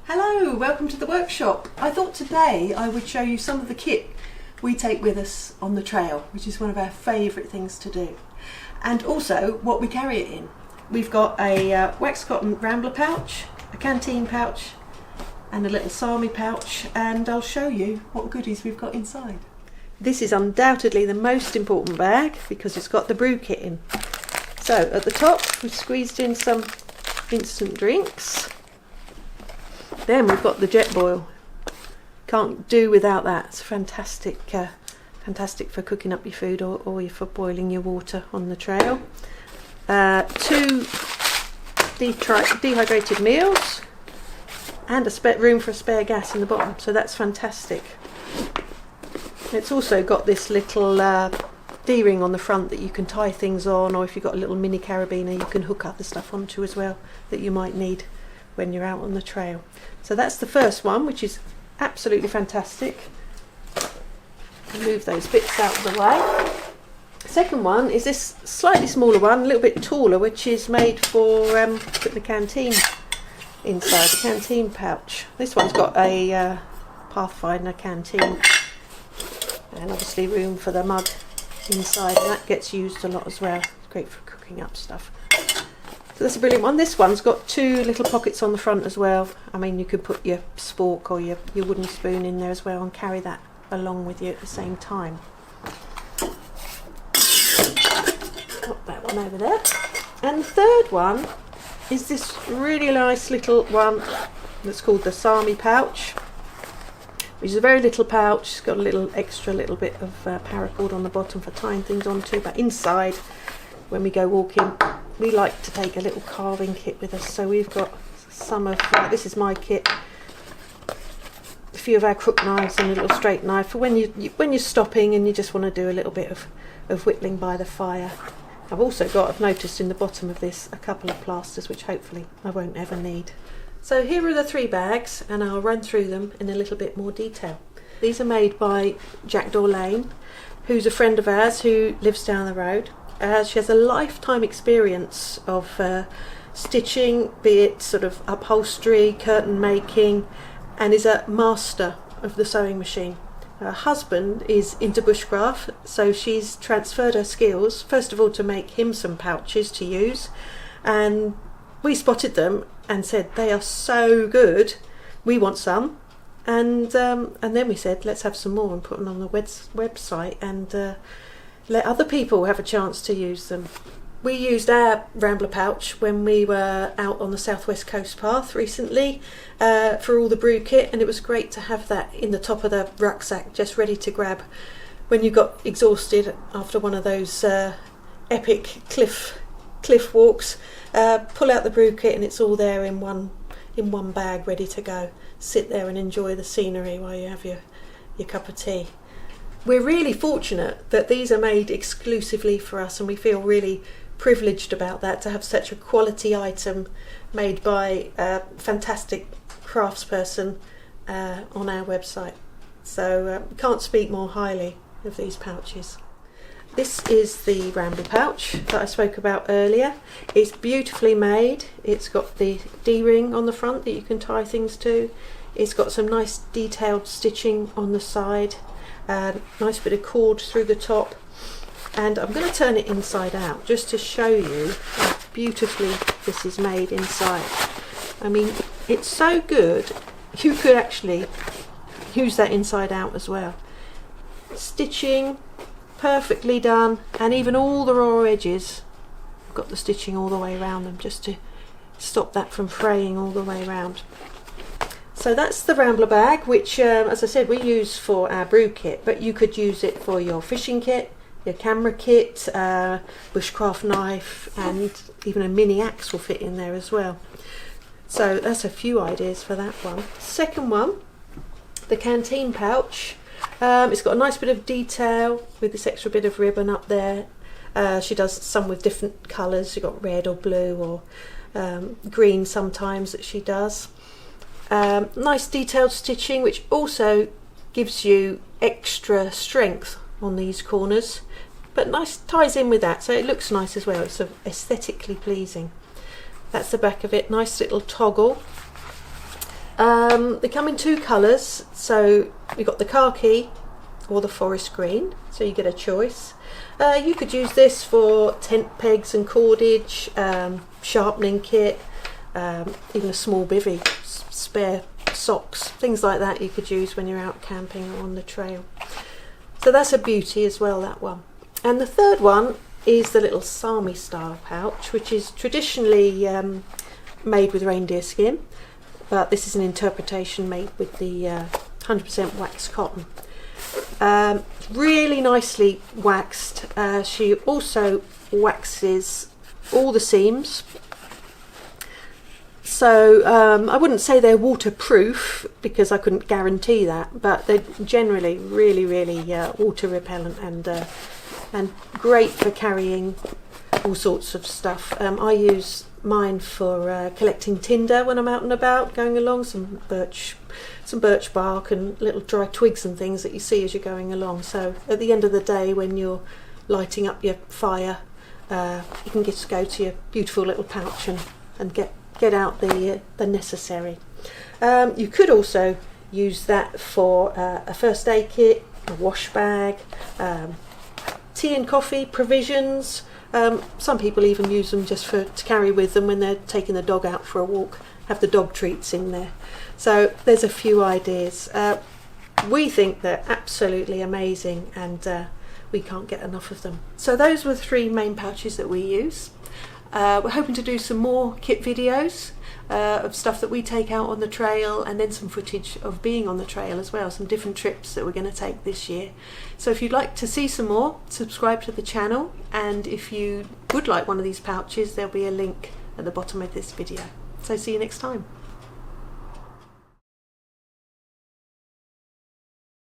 Hello, welcome to the workshop. I thought today I would show you some of the kit we take with us on the trail, which is one of our favourite things to do, and also what we carry it in. We've got a wax cotton Rambler pouch, a Canteen pouch and a little Sami pouch, and I'll show you what goodies we've got inside. This is undoubtedly the most important bag because it's got the brew kit in. So at the top we've squeezed in some instant drinks. Then we've got the jet boil. Can't do without that. It's fantastic, fantastic for cooking up your food or for boiling your water on the trail. 2 dehydrated meals and a room for a spare gas in the bottom. So that's fantastic. It's also got this little D-ring on the front that you can tie things on, or if you've got a little mini carabiner you can hook other stuff onto as well that you might need when you're out on the trail. So that's the first one, which is absolutely fantastic. Move those bits out of the way. Second one is this slightly smaller one, a little bit taller, which is made for putting the canteen inside, the Canteen pouch. This one's got a Pathfinder canteen and obviously room for the mug inside, and that gets used a lot as well. It's great for cooking up stuff. So that's a brilliant one. This one's got 2 little pockets on the front as well. I mean, you could put your spork or your wooden spoon in there as well and carry that along with you at the same time. Pop that one over there. And the third one is this really nice little one that's called the Sami pouch, which is a very little pouch. It's got a little bit of paracord on the bottom for tying things onto, but inside, when we go walking, we like to take a little carving kit with us. So we've got some of this is my kit, a few of our crook knives and a little straight knife for when you're stopping and you just want to do a little bit of whittling by the fire. I've noticed in the bottom of this a couple of plasters, which hopefully I won't ever need. So here are the 3 bags, and I'll run through them in a little bit more detail. These are made by Jackdaw Lane, who's a friend of ours who lives down the road. She has a lifetime experience of stitching, be it sort of upholstery, curtain making, and is a master of the sewing machine. Her husband is into bushcraft, so she's transferred her skills, first of all to make him some pouches to use, and we spotted them and said they are so good, we want some, and then we said let's have some more and put them on the website and let other people have a chance to use them. We used our Rambler Pouch when we were out on the southwest coast path recently for all the brew kit, and it was great to have that in the top of the rucksack just ready to grab when you got exhausted after one of those epic cliff walks. Pull out the brew kit and it's all there in one bag ready to go. Sit there and enjoy the scenery while you have your cup of tea. We're really fortunate that these are made exclusively for us, and we feel really privileged about that, to have such a quality item made by a fantastic craftsperson on our website. So can't speak more highly of these pouches. This is the Rambler Pouch that I spoke about earlier. It's beautifully made. It's got the D-ring on the front that you can tie things to. It's got some nice detailed stitching on the side. Nice bit of cord through the top, and I'm going to turn it inside out just to show you how beautifully this is made inside. I mean, it's so good you could actually use that inside out as well. Stitching perfectly done, and even all the raw edges, I've got the stitching all the way around them just to stop that from fraying all the way around. So that's the Rambler bag, which as I said, we use for our brew kit, but you could use it for your fishing kit, your camera kit, bushcraft knife, and even a mini axe will fit in there as well. So that's a few ideas for that one. Second one, the Canteen pouch. It's got a nice bit of detail with this extra bit of ribbon up there. She does some with different colours. You've got red or blue or green sometimes that she does. Nice detailed stitching, which also gives you extra strength on these corners, but nice ties in with that, so it looks nice as well. It's aesthetically pleasing. That's the back of it. Nice little toggle. They come in 2 colours, so we've got the khaki or the forest green, so you get a choice. You could use this for tent pegs and cordage, sharpening kit, even a small bivvy, spare socks, things like that you could use when you're out camping or on the trail. So that's a beauty as well, that one. And the third one is the little Sami Style Pouch, which is traditionally made with reindeer skin, but this is an interpretation made with the 100% waxed cotton. Really nicely waxed. She also waxes all the seams, so I wouldn't say they're waterproof because I couldn't guarantee that, but they're generally really water repellent and great for carrying all sorts of stuff. I use mine for collecting tinder when I'm out and about, going along, some birch bark and little dry twigs and things that you see as you're going along. So at the end of the day, when you're lighting up your fire, you can just go to your beautiful little pouch and get out the necessary. You could also use that for a first aid kit, a wash bag, tea and coffee, provisions. Some people even use them just to carry with them when they're taking the dog out for a walk, have the dog treats in there. So there's a few ideas. We think they're absolutely amazing, and we can't get enough of them. So those were the 3 main pouches that we use. We're hoping to do some more kit videos of stuff that we take out on the trail, and then some footage of being on the trail as well, some different trips that we're going to take this year. So if you'd like to see some more, subscribe to the channel, and if you would like one of these pouches, there'll be a link at the bottom of this video. So see you next time.